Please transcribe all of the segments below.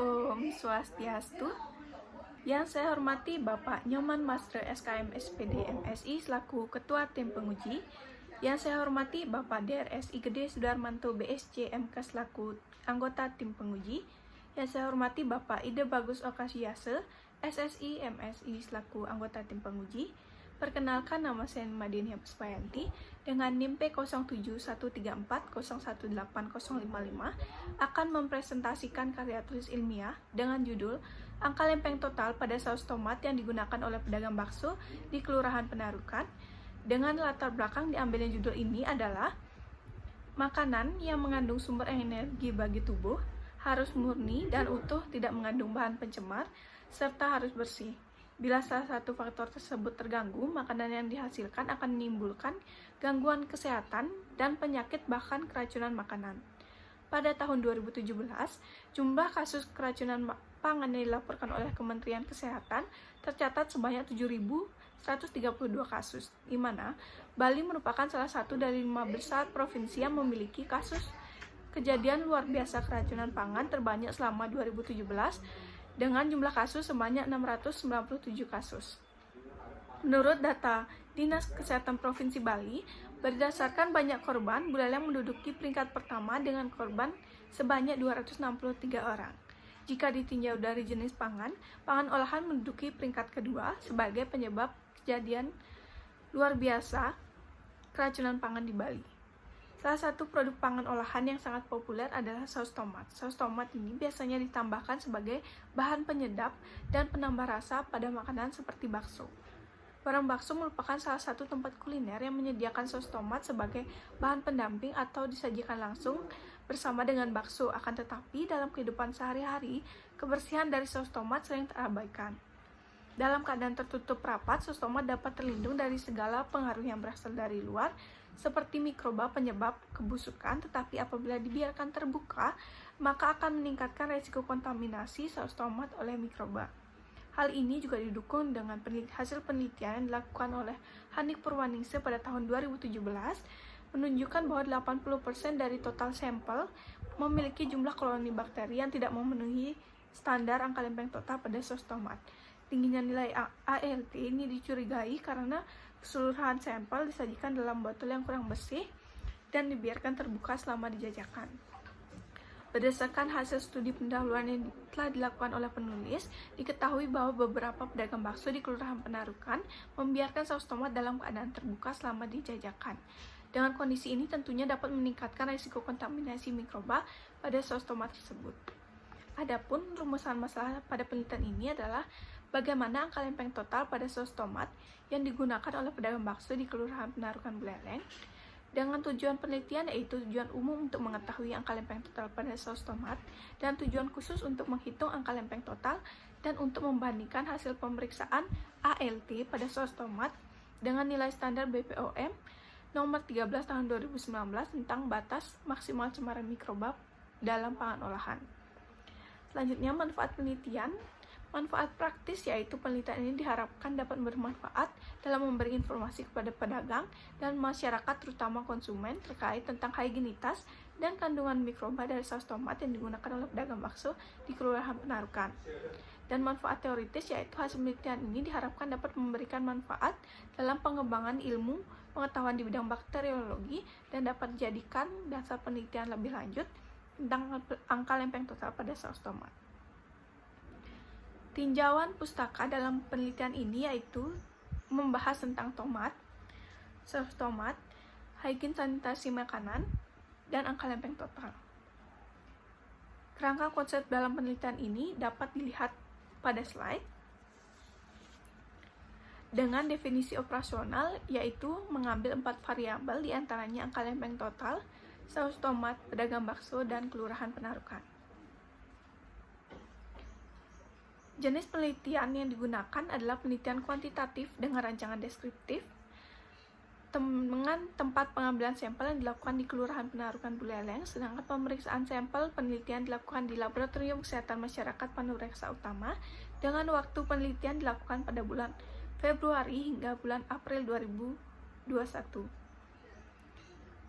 Om Swastiastu. Yang saya hormati Bapak Nyoman Master SKM SPD MSI selaku Ketua Tim Penguji. Yang saya hormati Bapak DRSI Gede Sudarmanto BSc MK selaku anggota Tim Penguji. Yang saya hormati Bapak Ide Bagus Okasiase SSI MSI selaku anggota Tim Penguji. Perkenalkan, nama saya Madinah Puspayanti dengan NIM P071340180055 akan mempresentasikan karya tulis ilmiah dengan judul Angka Lempeng Total pada Saus Tomat yang digunakan oleh pedagang bakso di Kelurahan Penarukan. Dengan latar belakang diambilnya judul ini adalah makanan yang mengandung sumber energi bagi tubuh, harus murni dan utuh, tidak mengandung bahan pencemar, serta harus bersih. Bila salah satu faktor tersebut terganggu, makanan yang dihasilkan akan menimbulkan gangguan kesehatan dan penyakit bahkan keracunan makanan. Pada tahun 2017, jumlah kasus keracunan pangan yang dilaporkan oleh Kementerian Kesehatan tercatat sebanyak 7.132 kasus, di mana Bali merupakan salah satu dari 5 besar provinsi yang memiliki kasus kejadian luar biasa keracunan pangan terbanyak selama 2017 dengan jumlah kasus sebanyak 697 kasus. Menurut data Dinas Kesehatan Provinsi Bali, berdasarkan banyak korban, Buleleng menduduki peringkat pertama dengan korban sebanyak 263 orang. Jika ditinjau dari jenis pangan olahan menduduki peringkat kedua sebagai penyebab kejadian luar biasa keracunan pangan di Bali. Salah satu produk pangan olahan yang sangat populer adalah saus tomat. Saus tomat ini biasanya ditambahkan sebagai bahan penyedap dan penambah rasa pada makanan seperti bakso. Warung bakso merupakan salah satu tempat kuliner yang menyediakan saus tomat sebagai bahan pendamping atau disajikan langsung bersama dengan bakso. Akan tetapi, dalam kehidupan sehari-hari, kebersihan dari saus tomat sering terabaikan. Dalam keadaan tertutup rapat, saus tomat dapat terlindung dari segala pengaruh yang berasal dari luar, seperti mikroba penyebab kebusukan, tetapi apabila dibiarkan terbuka, maka akan meningkatkan resiko kontaminasi saus tomat oleh mikroba. Hal ini juga didukung dengan hasil penelitian yang dilakukan oleh Hanik Purwaningsih pada tahun 2017, menunjukkan bahwa 80% dari total sampel memiliki jumlah koloni bakteri yang tidak memenuhi standar angka lempeng total pada saus tomat. Tingginya nilai ALT ini dicurigai karena keseluruhan sampel disajikan dalam botol yang kurang bersih dan dibiarkan terbuka selama dijajakan. Berdasarkan hasil studi pendahuluan yang telah dilakukan oleh penulis, diketahui bahwa beberapa pedagang bakso di Kelurahan Penarukan membiarkan saus tomat dalam keadaan terbuka selama dijajakan. Dengan kondisi ini tentunya dapat meningkatkan risiko kontaminasi mikroba pada saus tomat tersebut. Adapun rumusan masalah pada penelitian ini adalah bagaimana angka lempeng total pada saus tomat yang digunakan oleh pedagang bakso di Kelurahan Penarukan Buleleng. Dengan tujuan penelitian yaitu tujuan umum untuk mengetahui angka lempeng total pada saus tomat dan tujuan khusus untuk menghitung angka lempeng total dan untuk membandingkan hasil pemeriksaan ALT pada saus tomat dengan nilai standar BPOM nomor 13 tahun 2019 tentang batas maksimal cemaran mikroba dalam pangan olahan. Selanjutnya, manfaat penelitian. Manfaat praktis yaitu penelitian ini diharapkan dapat bermanfaat dalam memberi informasi kepada pedagang dan masyarakat terutama konsumen terkait tentang higienitas dan kandungan mikroba dari saus tomat yang digunakan oleh pedagang bakso di Kelurahan Penarukan. Dan manfaat teoritis yaitu hasil penelitian ini diharapkan dapat memberikan manfaat dalam pengembangan ilmu pengetahuan di bidang bakteriologi dan dapat dijadikan dasar penelitian lebih lanjut tentang angka lempeng total pada saus tomat. Tinjauan pustaka dalam penelitian ini yaitu membahas tentang tomat, saus tomat, higiene sanitasi makanan, dan angka lempeng total. Kerangka konsep dalam penelitian ini dapat dilihat pada slide. Dengan definisi operasional yaitu mengambil 4 variabel diantaranya angka lempeng total, saus tomat, pedagang bakso, dan Kelurahan Penarukan. Jenis penelitian yang digunakan adalah penelitian kuantitatif dengan rancangan deskriptif, dengan tempat pengambilan sampel yang dilakukan di Kelurahan Penarukan Buleleng, sedangkan pemeriksaan sampel penelitian dilakukan di Laboratorium Kesehatan Masyarakat Panureksa Utama, dengan waktu penelitian dilakukan pada bulan Februari hingga bulan April 2021.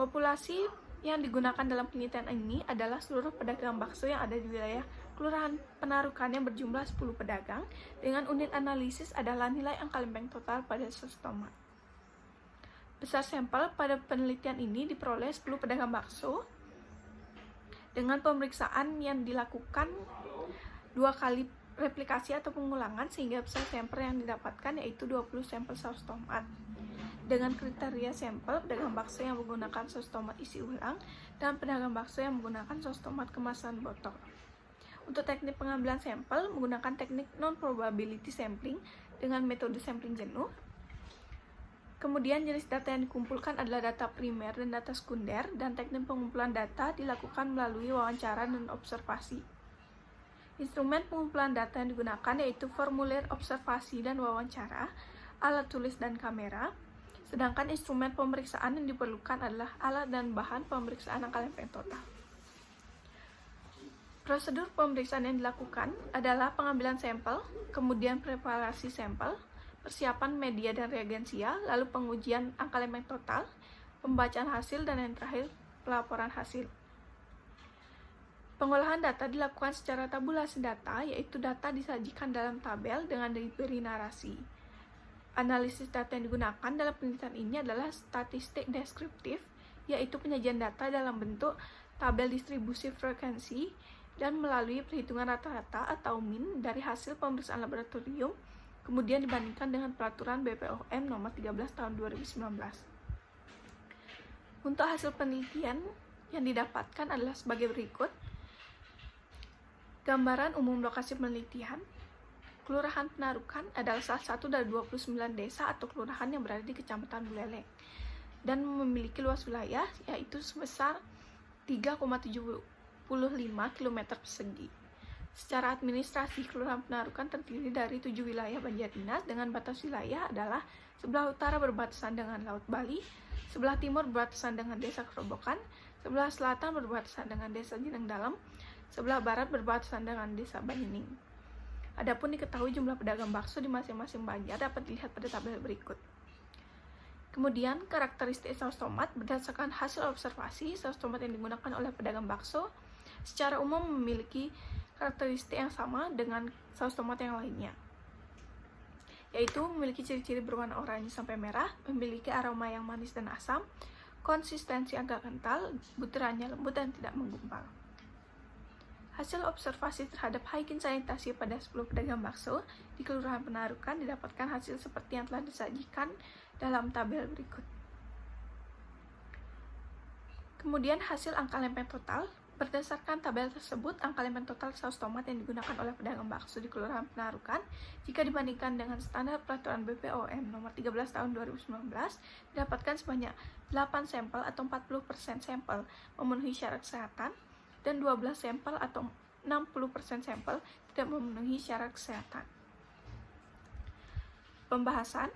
Populasi yang digunakan dalam penelitian ini adalah seluruh pedagang bakso yang ada di wilayah Kelurahan Penarukan yang berjumlah 10 pedagang, dengan unit analisis adalah nilai angka lempeng total pada saus tomat. Besar sampel pada penelitian ini diperoleh 10 pedagang bakso dengan pemeriksaan yang dilakukan 2 kali replikasi atau pengulangan, sehingga besar sampel yang didapatkan yaitu 20 sampel saus tomat. Dengan kriteria sampel, pedagang bakso yang menggunakan saus tomat isi ulang dan pedagang bakso yang menggunakan saus tomat kemasan botol. Untuk teknik pengambilan sampel, menggunakan teknik non-probability sampling dengan metode sampling jenuh. Kemudian jenis data yang dikumpulkan adalah data primer dan data sekunder, dan teknik pengumpulan data dilakukan melalui wawancara dan observasi. Instrumen pengumpulan data yang digunakan yaitu formulir observasi dan wawancara, alat tulis dan kamera. Sedangkan instrumen pemeriksaan yang diperlukan adalah alat dan bahan pemeriksaan angka lempeng total. Prosedur pemeriksaan yang dilakukan adalah pengambilan sampel, kemudian preparasi sampel, persiapan media dan reagensia, lalu pengujian angka lempeng total, pembacaan hasil, dan yang terakhir pelaporan hasil. Pengolahan data dilakukan secara tabulasi data, yaitu data disajikan dalam tabel dengan diberi narasi. Analisis data yang digunakan dalam penelitian ini adalah statistik deskriptif, yaitu penyajian data dalam bentuk tabel distribusi frekuensi dan melalui perhitungan rata-rata atau min dari hasil pemeriksaan laboratorium, kemudian dibandingkan dengan peraturan BPOM nomor 13 tahun 2019. Untuk hasil penelitian yang didapatkan adalah sebagai berikut. Gambaran umum lokasi penelitian. Kelurahan Penarukan adalah salah satu dari 29 desa atau kelurahan yang berada di Kecamatan Buleleng dan memiliki luas wilayah yaitu sebesar 3,75 km persegi. Secara administrasi, Kelurahan Penarukan terdiri dari 7 wilayah Banjardinas dengan batas wilayah adalah sebelah utara berbatasan dengan Laut Bali, sebelah timur berbatasan dengan Desa Kerobokan, sebelah selatan berbatasan dengan Desa Jeneng Dalam, sebelah barat berbatasan dengan Desa Banining. Adapun diketahui jumlah pedagang bakso di masing-masing banjar dapat dilihat pada tabel berikut. Kemudian, karakteristik saus tomat berdasarkan hasil observasi, saus tomat yang digunakan oleh pedagang bakso secara umum memiliki karakteristik yang sama dengan saus tomat yang lainnya, yaitu memiliki ciri-ciri berwarna oranye sampai merah, memiliki aroma yang manis dan asam, konsistensi agak kental, butirannya lembut dan tidak menggumpal. Hasil observasi terhadap hygiene sanitasi pada 10 pedagang bakso di Kelurahan Penarukan didapatkan hasil seperti yang telah disajikan dalam tabel berikut. Kemudian hasil angka lempeng total. Berdasarkan tabel tersebut, angka lempeng total saus tomat yang digunakan oleh pedagang bakso di Kelurahan Penarukan jika dibandingkan dengan standar peraturan BPOM nomor 13 tahun 2019 didapatkan sebanyak 8 sampel atau 40% sampel memenuhi syarat kesehatan, dan 12 sampel atau 60% sampel tidak memenuhi syarat kesehatan. Pembahasan.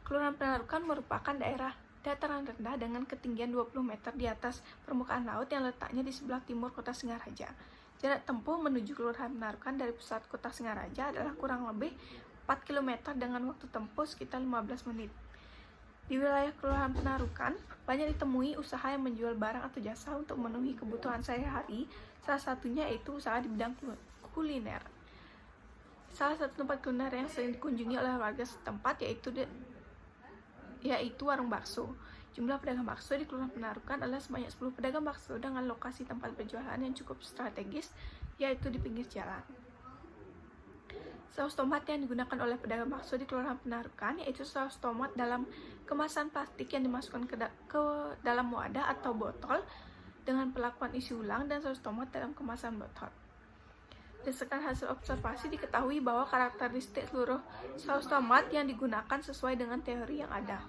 Kelurahan Penarukan merupakan daerah dataran rendah dengan ketinggian 20 meter di atas permukaan laut yang letaknya di sebelah timur kota Singaraja. Jarak tempuh menuju Kelurahan Penarukan dari pusat kota Singaraja adalah kurang lebih 4 km dengan waktu tempuh sekitar 15 menit. Di wilayah Kelurahan Penarukan, banyak ditemui usaha yang menjual barang atau jasa untuk memenuhi kebutuhan sehari-hari, salah satunya yaitu usaha di bidang kuliner. Salah satu tempat kuliner yang sering dikunjungi oleh warga setempat yaitu warung bakso. Jumlah pedagang bakso di Kelurahan Penarukan adalah sebanyak 10 pedagang bakso dengan lokasi tempat berjualan yang cukup strategis, yaitu di pinggir jalan. Saus tomat yang digunakan oleh pedagang bakso di Kelurahan Penarukan yaitu saus tomat dalam kemasan plastik yang dimasukkan ke dalam wadah atau botol dengan perlakuan isi ulang, dan saus tomat dalam kemasan botol. Berdasarkan hasil observasi diketahui bahwa karakteristik seluruh saus tomat yang digunakan sesuai dengan teori yang ada.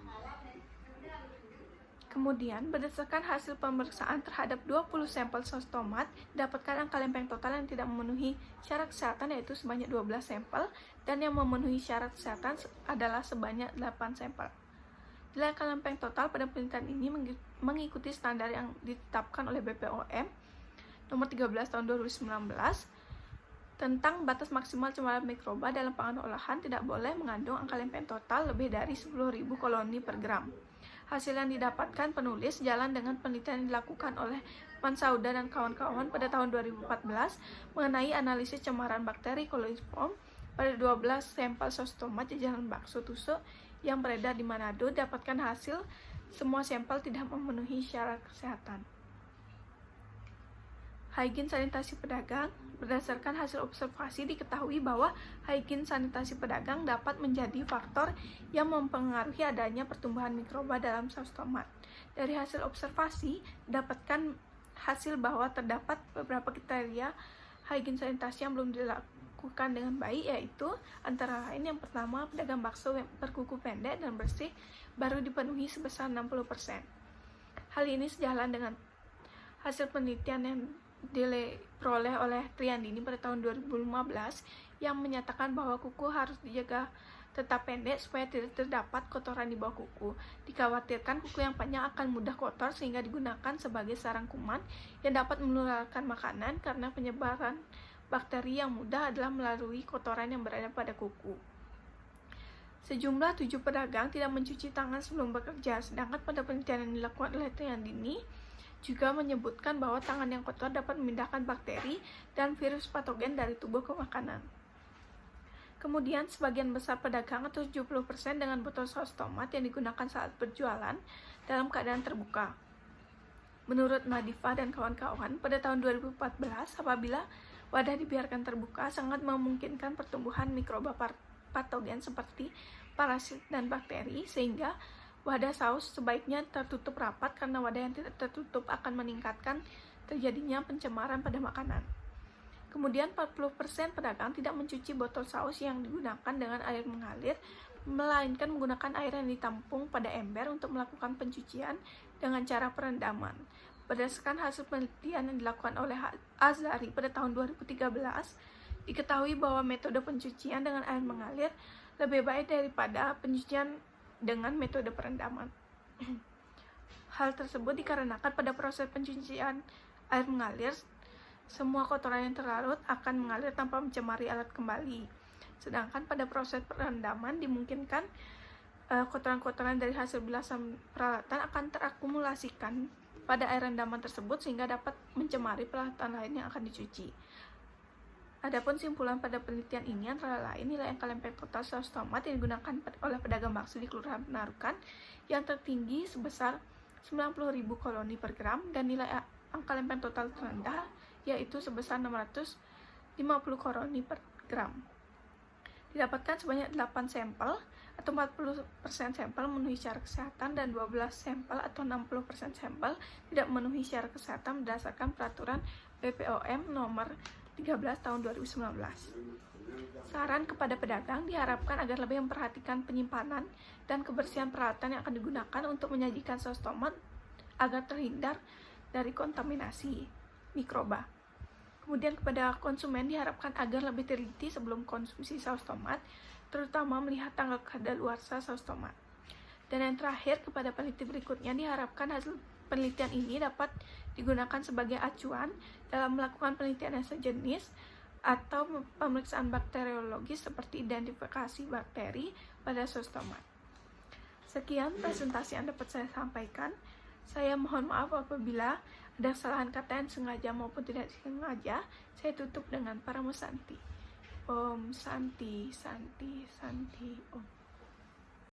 Kemudian, berdasarkan hasil pemeriksaan terhadap 20 sampel saus tomat, didapatkan angka lempeng total yang tidak memenuhi syarat kesehatan yaitu sebanyak 12 sampel, dan yang memenuhi syarat kesehatan adalah sebanyak 8 sampel. Nilai angka lempeng total pada penelitian ini mengikuti standar yang ditetapkan oleh BPOM nomor 13 tahun 2019 tentang batas maksimal cemaran mikroba dalam pangan olahan tidak boleh mengandung angka lempeng total lebih dari 10.000 koloni per gram. Hasil yang didapatkan penulis jalan dengan penelitian yang dilakukan oleh Mansauda dan kawan-kawan pada tahun 2014 mengenai analisis cemaran bakteri coliform pada 12 sampel saus tomat jajanan bakso tusuk yang beredar di Manado. Dapatkan hasil semua sampel tidak memenuhi syarat kesehatan. Higien sanitasi pedagang. Berdasarkan hasil observasi diketahui bahwa higien sanitasi pedagang dapat menjadi faktor yang mempengaruhi adanya pertumbuhan mikroba dalam saus tomat. Dari hasil observasi didapatkan hasil bahwa terdapat beberapa kriteria higien sanitasi yang belum dilakukan dengan baik, yaitu antara lain yang pertama, pedagang bakso yang berkuku pendek dan bersih baru dipenuhi sebesar 60%. Hal ini sejalan dengan hasil penelitian yang diperoleh oleh Triandini pada tahun 2015 yang menyatakan bahwa kuku harus dijaga tetap pendek supaya tidak terdapat kotoran di bawah kuku. Dikhawatirkan kuku yang panjang akan mudah kotor sehingga digunakan sebagai sarang kuman yang dapat menularkan makanan, karena penyebaran bakteri yang mudah adalah melalui kotoran yang berada pada kuku. Sejumlah 7 pedagang tidak mencuci tangan sebelum bekerja, sedangkan pada penelitian yang dilakukan oleh Triandini juga menyebutkan bahwa tangan yang kotor dapat memindahkan bakteri dan virus patogen dari tubuh ke makanan. Kemudian, sebagian besar pedagang atau 70% dengan botol saus tomat yang digunakan saat berjualan dalam keadaan terbuka. Menurut Nadifa dan kawan-kawan, pada tahun 2014, apabila wadah dibiarkan terbuka, sangat memungkinkan pertumbuhan mikroba patogen seperti parasit dan bakteri, sehingga wadah saus sebaiknya tertutup rapat karena wadah yang tidak tertutup akan meningkatkan terjadinya pencemaran pada makanan. Kemudian 40% pedagang tidak mencuci botol saus yang digunakan dengan air mengalir, melainkan menggunakan air yang ditampung pada ember untuk melakukan pencucian dengan cara perendaman. Berdasarkan hasil penelitian yang dilakukan oleh Azhari pada tahun 2013, diketahui bahwa metode pencucian dengan air mengalir lebih baik daripada pencucian dengan metode perendaman. Hal tersebut dikarenakan pada proses pencucian air mengalir, semua kotoran yang terlarut akan mengalir tanpa mencemari alat kembali. Sedangkan pada proses perendaman dimungkinkan kotoran-kotoran dari hasil bilasan peralatan akan terakumulasikan pada air rendaman tersebut sehingga dapat mencemari peralatan lain yang akan dicuci. Adapun simpulan pada penelitian ini antara lain nilai angka lempeng total saus tomat yang digunakan oleh pedagang bakso di Kelurahan Penarukan yang tertinggi sebesar 90.000 kalori per gram dan nilai angka lempeng total terendah yaitu sebesar 650 kalori per gram. Didapatkan sebanyak 8 sampel atau 40% sampel memenuhi syarat kesehatan dan 12 sampel atau 60% sampel tidak memenuhi syarat kesehatan berdasarkan peraturan BPOM nomor 13 tahun 2019. Saran kepada pedagang diharapkan agar lebih memperhatikan penyimpanan dan kebersihan peralatan yang akan digunakan untuk menyajikan saus tomat agar terhindar dari kontaminasi mikroba. Kemudian kepada konsumen diharapkan agar lebih teliti sebelum konsumsi saus tomat, terutama melihat tanggal kadaluarsa saus tomat. Dan yang terakhir, kepada peneliti berikutnya diharapkan hasil penelitian ini dapat digunakan sebagai acuan dalam melakukan penelitian yang sejenis atau pemeriksaan bakteriologis seperti identifikasi bakteri pada saus tomat. Sekian presentasi yang dapat saya sampaikan. Saya mohon maaf apabila ada kesalahan kata yang sengaja maupun tidak sengaja. Saya tutup dengan Paramo Santi. Om Santi, Santi, Santi, Om.